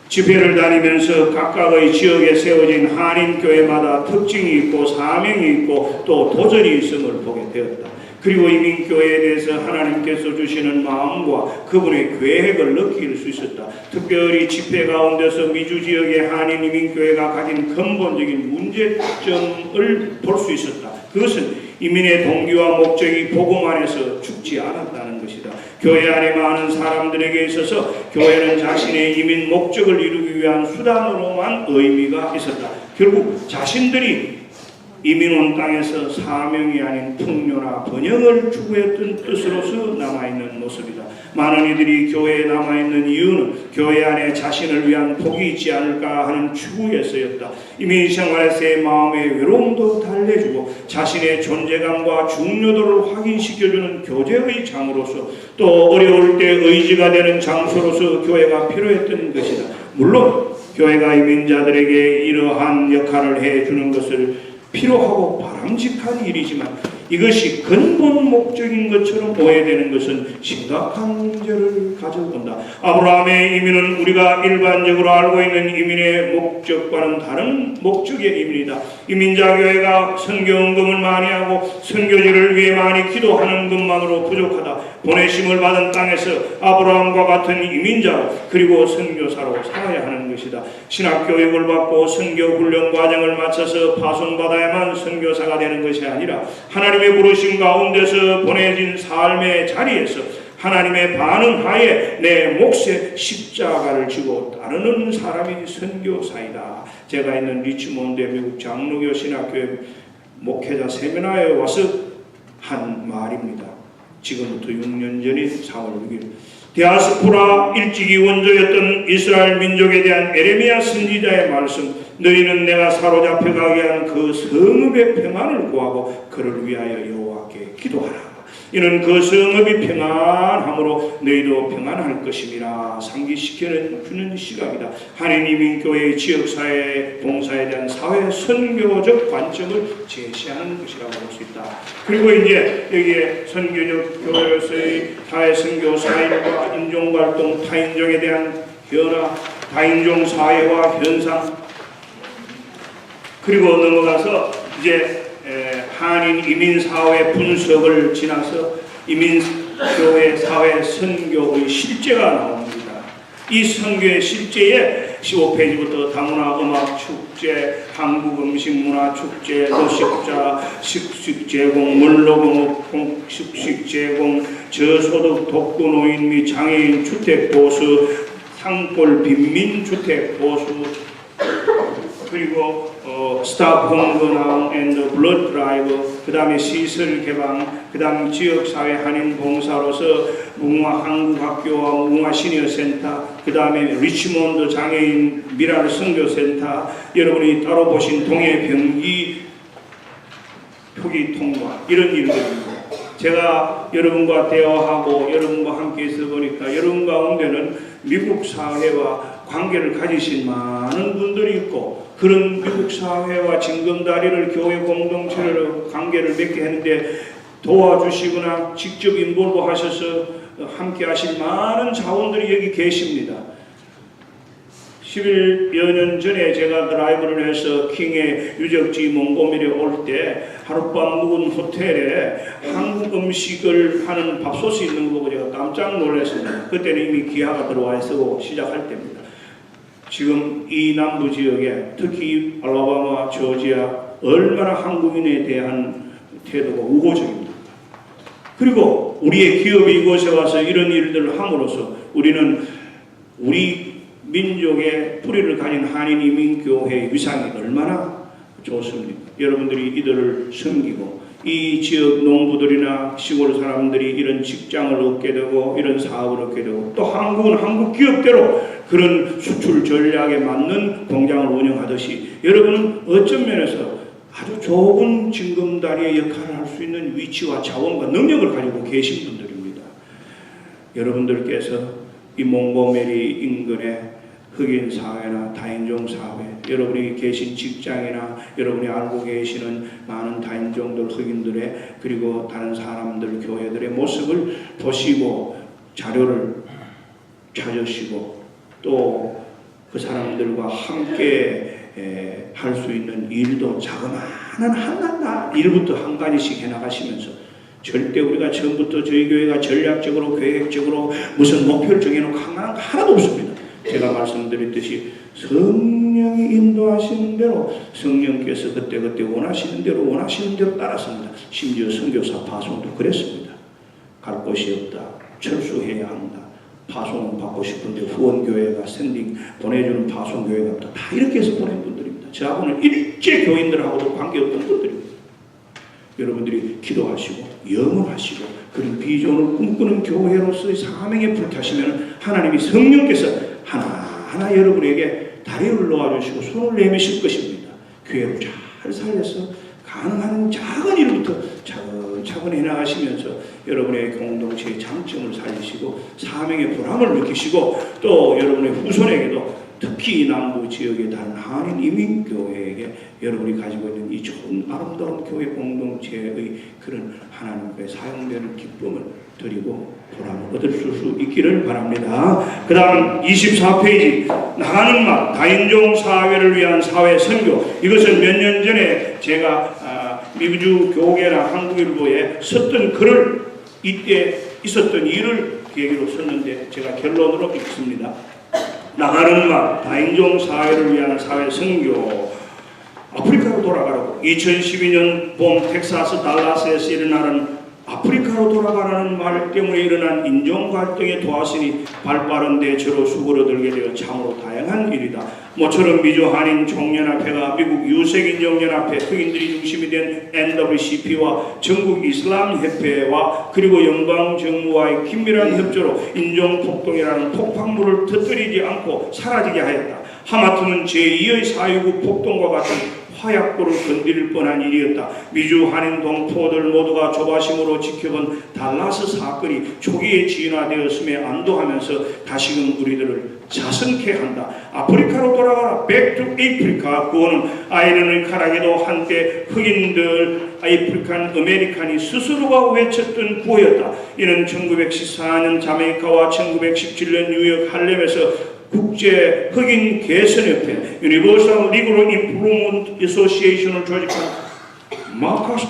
집회를 다니면서 각각의 지역에 세워진 한인교회마다 특징이 있고 사명이 있고 또 도전이 있음을 보게 되었다. 그리고 이민교회에 대해서 하나님께서 주시는 마음과 그분의 계획을 느낄 수 있었다. 특별히 집회 가운데서 미주 지역의 한인 이민교회가 가진 근본적인 문제점을 볼 수 있었다. 그것은 이민의 동기와 목적이 복음 안에서 죽지 않았다는 것이다. 교회 안에 많은 사람들에게 있어서 교회는 자신의 이민 목적을 이루기 위한 수단으로만 의미가 있었다. 결국 자신들이 이민 온 땅에서 사명이 아닌 풍요나 번영을 추구했던 뜻으로서 남아있는 모습이다. 많은 이들이 교회에 남아있는 이유는 교회 안에 자신을 위한 복이 있지 않을까 하는 추구에서였다. 이민 생활에서의 마음의 외로움도 달래주고 자신의 존재감과 중요도를 확인시켜주는 교제의 장으로서 또 어려울 때 의지가 되는 장소로서 교회가 필요했던 것이다. 물론 교회가 이민자들에게 이러한 역할을 해주는 것을 필요하고 바람직한 일이지만 이것이 근본 목적인 것처럼 오해되는 것은 심각한 문제를 가져온다. 아브라함의 이민은 우리가 일반적으로 알고 있는 이민의 목적과는 다른 목적의 이민이다. 이민자 교회가 선교 헌금을 많이 하고 선교지를 위해 많이 기도하는 것만으로 부족하다. 보내심을 받은 땅에서 아브라함과 같은 이민자 그리고 선교사로 살아야 하는 것이다. 신학교육을 받고 선교훈련 과정을 마쳐서 파송받아야만 선교사가 되는 것이 아니라 하나님의 부르심 가운데서 보내진 삶의 자리에서 하나님의 반응하에 내 몫의 십자가를 지고 따르는 사람이 선교사이다. 제가 있는 리치몬드 미국 장로교 신학교회 목회자 세미나에 와서 한 말입니다. 지금부터 6년 전인 4월 6일 디아스포라 일찍이 원조였던 이스라엘 민족에 대한 에레미야 선지자의 말씀, 너희는 내가 사로잡혀가게 한 그 성읍의 평안을 구하고 그를 위하여 여호와께 기도하라. 이는 그 성읍이 평안함으로 너희도 평안할 것임이라 상기시켜 주는 시각이다. 한인이민교회의 지역사회 봉사에 대한 사회 선교적 관점을 제시하는 것이라고 볼 수 있다. 그리고 이제 여기에 선교적 교회로서의 사회 선교 사인과 인종활동, 타인종에 대한 변화, 다인종 사회와 현상, 그리고 넘어가서 이제 한인 이민 사회 분석을 지나서 이민교회 사회 선교의 실제가 나옵니다. 이 선교의 실제에 15페이지부터 다문화 음악 축제, 한국 음식 문화 축제, 노식자 식식 제공, 물로공업 식식 제공, 저소득 독거 노인 및 장애인 주택 보수, 상골 빈민주택 보수, 그리고 스탑 헝거나운 앤드 블러드 드라이브, 그 다음에 시설 개방, 그 다음 지역사회 한인 봉사로서 문화 한국학교와 문화 시니어센터, 그 다음에 리치몬드 장애인 미랄 선교센터, 여러분이 따로 보신 동해 병기 표기 통과, 이런 일들입니다. 제가 여러분과 대화하고 여러분과 함께 있어 보니까 여러분 가운데는 미국 사회와 관계를 가지신 많은 분들이 있고, 그런 미국 사회와 징검다리를 교회 공동체로 관계를 맺게 했는데 도와주시거나 직접 인볼브 하셔서 함께 하실 많은 자원들이 여기 계십니다. 11여 년 전에 제가 드라이브를 해서 킹의 유적지 몽고메리에 올 때 하룻밤 묵은 호텔에 한국 음식을 하는 밥솥이 있는 거 보고 제가 깜짝 놀랐습니다. 그때는 이미 기아가 들어와 있고 시작할 때입니다. 지금 이 남부 지역에 특히 알라바마, 조지아 얼마나 한국인에 대한 태도가 우호적입니다. 그리고 우리의 기업이 이곳에 와서 이런 일들을 함으로써 우리는 우리 민족의 뿌리를 가진 한인 이민교회의 위상이 얼마나 좋습니까? 여러분들이 이들을 섬기고 이 지역 농부들이나 시골 사람들이 이런 직장을 얻게 되고 이런 사업을 얻게 되고, 또 한국은 한국 기업대로 그런 수출 전략에 맞는 공장을 운영하듯이 여러분은 어쩐 면에서 아주 좋은 징검다리의 역할을 할 수 있는 위치와 자원과 능력을 가지고 계신 분들입니다. 여러분들께서 이 몽고메리 인근의 흑인 사회나 다인종 사회, 여러분이 계신 직장이나 여러분이 알고 계시는 많은 다인종들, 흑인들의, 그리고 다른 사람들, 교회들의 모습을 보시고 자료를 찾으시고 또 그 사람들과 함께 할 수 있는 일도 자그마한 하나하나 일부터 한 가지씩 해나가시면서, 절대 우리가 처음부터 저희 교회가 전략적으로 계획적으로 무슨 목표를 정해놓고 하나도 없습니다. 제가 말씀드렸듯이 성령이 인도하시는 대로 성령께서 그때그때 원하시는 대로 따랐습니다. 심지어 선교사 파송도 그랬습니다. 갈 곳이 없다, 철수해야 한다, 파송은 받고 싶은데 후원교회가 샌딩 보내주는 파송교회가 없다, 다 이렇게 해서 보낸 분들입니다. 저하고는 일제 교인들하고도 관계없던 분들입니다. 여러분들이 기도하시고 영원하시고 그런 비전을 꿈꾸는 교회로서의 사명에 불타시면 하나님이 성령께서 하나하나 여러분에게 다리를 놓아주시고 손을 내미실 것입니다. 교회를 잘 살려서 가능한 작은 일부터 차근차근 해나가시면서 여러분의 공동체의 장점을 살리시고 사명의 보람을 느끼시고, 또 여러분의 후손에게도 특히 남부 지역의 다른 한인 이민교회에게 여러분이 가지고 있는 이 좋은 아름다운 교회 공동체의 그런 하나님께 사용되는 기쁨을 드리고 보람을 얻을 수 있기를 바랍니다. 그 다음 24페이지 나가는 말, 다인종 사회를 위한 사회 선교. 이것은 몇 년 전에 제가 미주 교계나 한국일보에 썼던 글을, 이때 있었던 일을 계기로 썼는데 제가 결론으로 읽습니다. 나가는 말, 다인종 사회를 위한 사회 선교. 아프리카로 돌아가라고. 2012년 봄 텍사스 달라스에서 일어나는 아프리카로 돌아가라는 말 때문에 일어난 인종갈등의 도화신이 발빠른 대처로 수그러들게 되어 참으로 다양한 일이다. 모처럼 미주 한인 총연합회가 미국 유색인종연합회, 흑인들이 중심이 된 NWCP와 전국 이슬람협회와 그리고 연방정부와의 긴밀한 협조로 인종폭동이라는 폭발물을 터뜨리지 않고 사라지게 하였다. 하마터면 제2의 4.19 폭동과 같은 화약고를 건드릴 뻔한 일이었다. 미주 한인 동포들 모두가 조바심으로 지켜본 달라스 사건이 초기에 진화되었음에 안도하면서 다시금 우리들을 자성케 한다. 아프리카로 돌아가라. Back to Africa. 구호는 아이러니컬하게도 한때 흑인들 아프리칸 아메리칸이 스스로가 외쳤던 구호였다. 이는 1914년 자메이카와 1917년 뉴욕 할렘에서 국제 흑인 개선협회 유니버설 리그로 임프루먼트 애소시에이션을 조직한 마르쿠스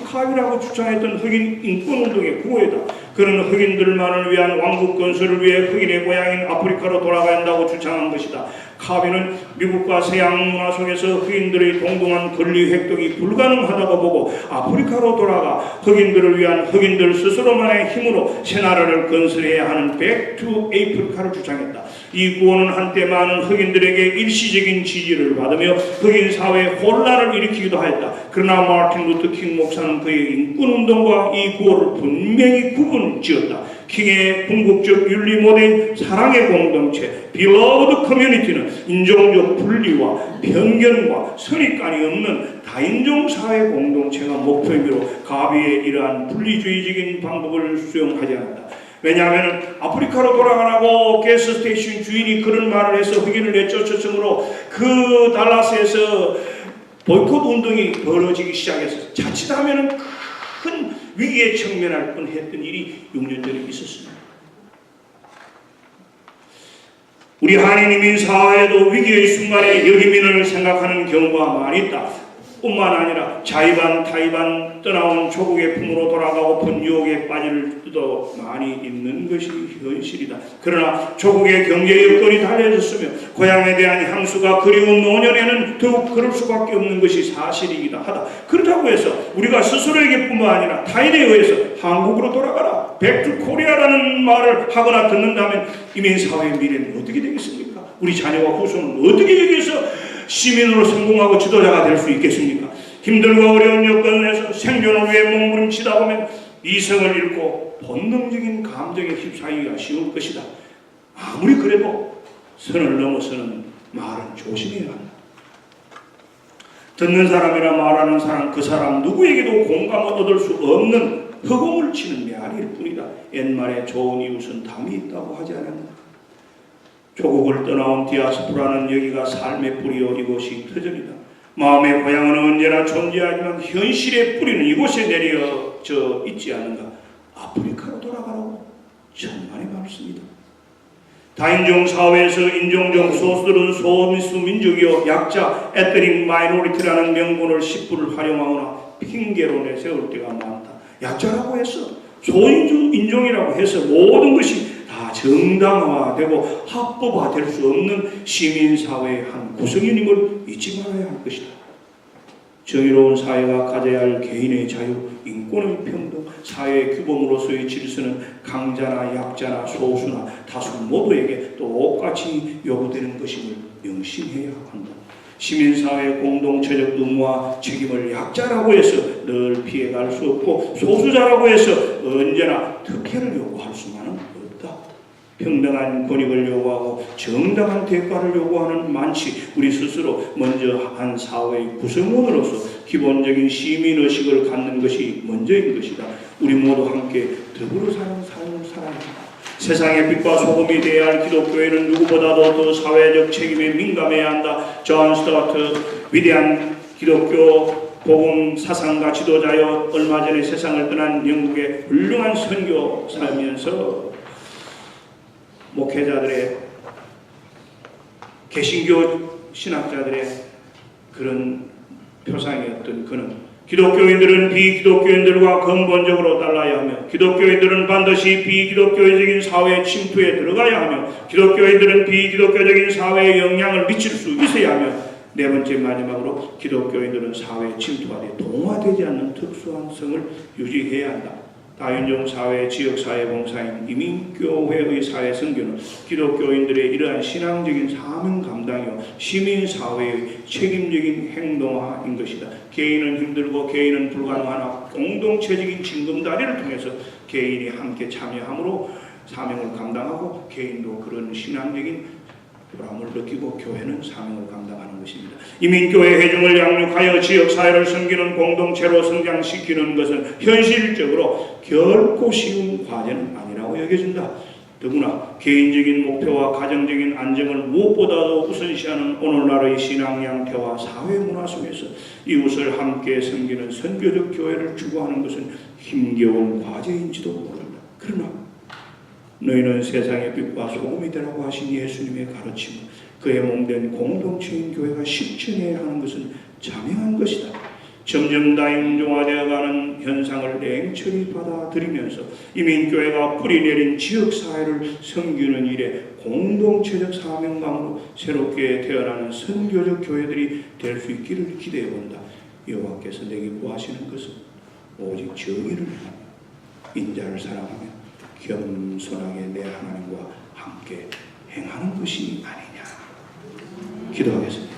카비라고 주장했던 흑인 인권운동의 구호이다. 그는 흑인들만을 위한 왕국 건설을 위해 흑인의 고향인 아프리카로 돌아가야 한다고 주장한 것이다. 카비는 미국과 서양 문화 속에서 흑인들의 동등한 권리 획득이 불가능하다고 보고 아프리카로 돌아가 흑인들을 위한 흑인들 스스로만의 힘으로 새 나라를 건설해야 하는 Back to Africa를 주장했다. 이 구호는 한때 많은 흑인들에게 일시적인 지지를 받으며 흑인 사회에 혼란을 일으키기도 하였다. 그러나 마틴 루터 킹 목사는 그의 인권운동과 이 구호를 분명히 구분지었다. 킹의 궁극적 윤리 모델인 사랑의 공동체 Beloved Community는 인종적 분리와 편견과 선입관이 없는 다인종 사회 공동체가 목표이므로 가비의 이러한 분리주의적인 방법을 수용하지 않았다. 왜냐하면 아프리카로 돌아가라고 가스스테이션 주인이 그런 말을 해서 흑인을 내쫓았으므로 그 달라스에서 보이콧 운동이 벌어지기 시작해서 자칫하면 큰 위기에 직면할 뻔했던 일이 6년 전에 있었습니다. 우리 한인 이민 사회에도 위기의 순간에 여기민을 생각하는 경우가 많이 있다. 뿐만 아니라 자의반 타의반 떠나온 조국의 품으로 돌아가고픈 유혹에 빠질 때도 많이 있는 것이 현실이다. 그러나 조국의 경제 여건이 달라졌으며 고향에 대한 향수가 그리운 노년에는 더욱 그럴 수밖에 없는 것이 사실이기도 하다. 그렇다고 해서 우리가 스스로에게 뿐만 아니라 타인에 의해서 한국으로 돌아가라, Back to Korea라는 말을 하거나 듣는다면 이민사회의 미래는 어떻게 되겠습니까? 우리 자녀와 후손은 어떻게 여기서 시민으로 성공하고 지도자가 될 수 있겠습니까? 힘들고 어려운 여건에서 생존을 위해 몸부림치다 보면 이성을 잃고 본능적인 감정에 휩싸이기가 쉬울 것이다. 아무리 그래도 선을 넘어서는 말은 조심해야 한다. 듣는 사람이나 말하는 사람, 그 사람 누구에게도 공감을 얻을 수 없는 허공을 치는 메아리일 뿐이다. 옛말에 좋은 이웃은 담이 있다고 하지 않았나? 조국을 떠나온 디아스포라는 여기가 삶의 뿌리요 이곳이 터전이다. 마음의 고향은 언제나 존재하지만 현실의 뿌리는 이곳에 내려져 있지 않는가. 아프리카로 돌아가라고 천만의 말씀이다. 다인종 사회에서 인종적 소수들은 소미수 민족이요 약자 에트닉 마이너리티라는 명분을 10부를 활용하거나 핑계로 내세울 때가 많다. 약자라고 해서 소인종이라고 해서 모든 것이 다 정당화되고 합법화될 수 없는 시민사회의 한 구성인임을 잊지 말아야 할 것이다. 정의로운 사회가 가져야 할 개인의 자유, 인권의 평등, 사회의 규범으로서의 질서는 강자나 약자나 소수나 다수 모두에게 똑같이 요구되는 것임을 명심해야 한다. 시민사회의 공동체적 의무와 책임을 약자라고 해서 늘 피해갈 수 없고 소수자라고 해서 언제나 특혜를 요구할 수만은 없다. 평등한 권익을 요구하고 정당한 대가를 요구하는 많지 우리 스스로 먼저 한 사회의 구성원으로서 기본적인 시민의식을 갖는 것이 먼저인 것이다. 우리 모두 함께 더불어 사는 삶을 살아야 한다. 세상의 빛과 소금이 되어야 할 기독교회는 누구보다도 더 사회적 책임에 민감해야 한다. 존 스타트 위대한 기독교 복음 사상가 지도자여 얼마 전에 세상을 떠난 영국의 훌륭한 선교 살면서 목회자들의 개신교 신학자들의 그런 표상이었던 그는 기독교인들은 비기독교인들과 근본적으로 달라야 하며 기독교인들은 반드시 비기독교적인 사회의 침투에 들어가야 하며 기독교인들은 비기독교적인 사회에 영향을 미칠 수 있어야 하며 네 번째 마지막으로 기독교인들은 사회에 침투하되 동화되지 않는 특수한 성을 유지해야 한다. 다인종 사회, 지역사회 봉사인 이민교회의 사회 선교는 기독교인들의 이러한 신앙적인 사명 감당이요 시민사회의 책임적인 행동화인 것이다. 개인은 힘들고 개인은 불가능하나 공동체적인 징검다리를 통해서 개인이 함께 참여함으로 사명을 감당하고 개인도 그런 신앙적인 보람을 느끼고 교회는 사명을 감당하는 것입니다. 이민교회 회중을 양육하여 지역사회를 섬기는 공동체로 성장시키는 것은 현실적으로 결코 쉬운 과제는 아니라고 여겨진다. 더구나 개인적인 목표와 가정적인 안정을 무엇보다도 우선시하는 오늘날의 신앙 양태와 사회 문화 속에서 이웃을 함께 섬기는 선교적 교회를 추구하는 것은 힘겨운 과제인지도 모른다. 그러나 너희는 세상의 빛과 소금이 되라고 하신 예수님의 가르침을 그의 몸된 공동체인 교회가 실천해야 하는 것은 자명한 것이다. 점점 다인종화되어가는 현상을 냉철히 받아들이면서 이민교회가 뿌리내린 지역사회를 섬기는 일에 공동체적 사명감으로 새롭게 태어나는 선교적 교회들이 될 수 있기를 기대해본다. 여호와께서 내게 구하시는 것은 오직 정의를 행하며 인자를 사랑하며 겸손하게 내 하나님과 함께 행하는 것이 아니냐. 기도하겠습니다.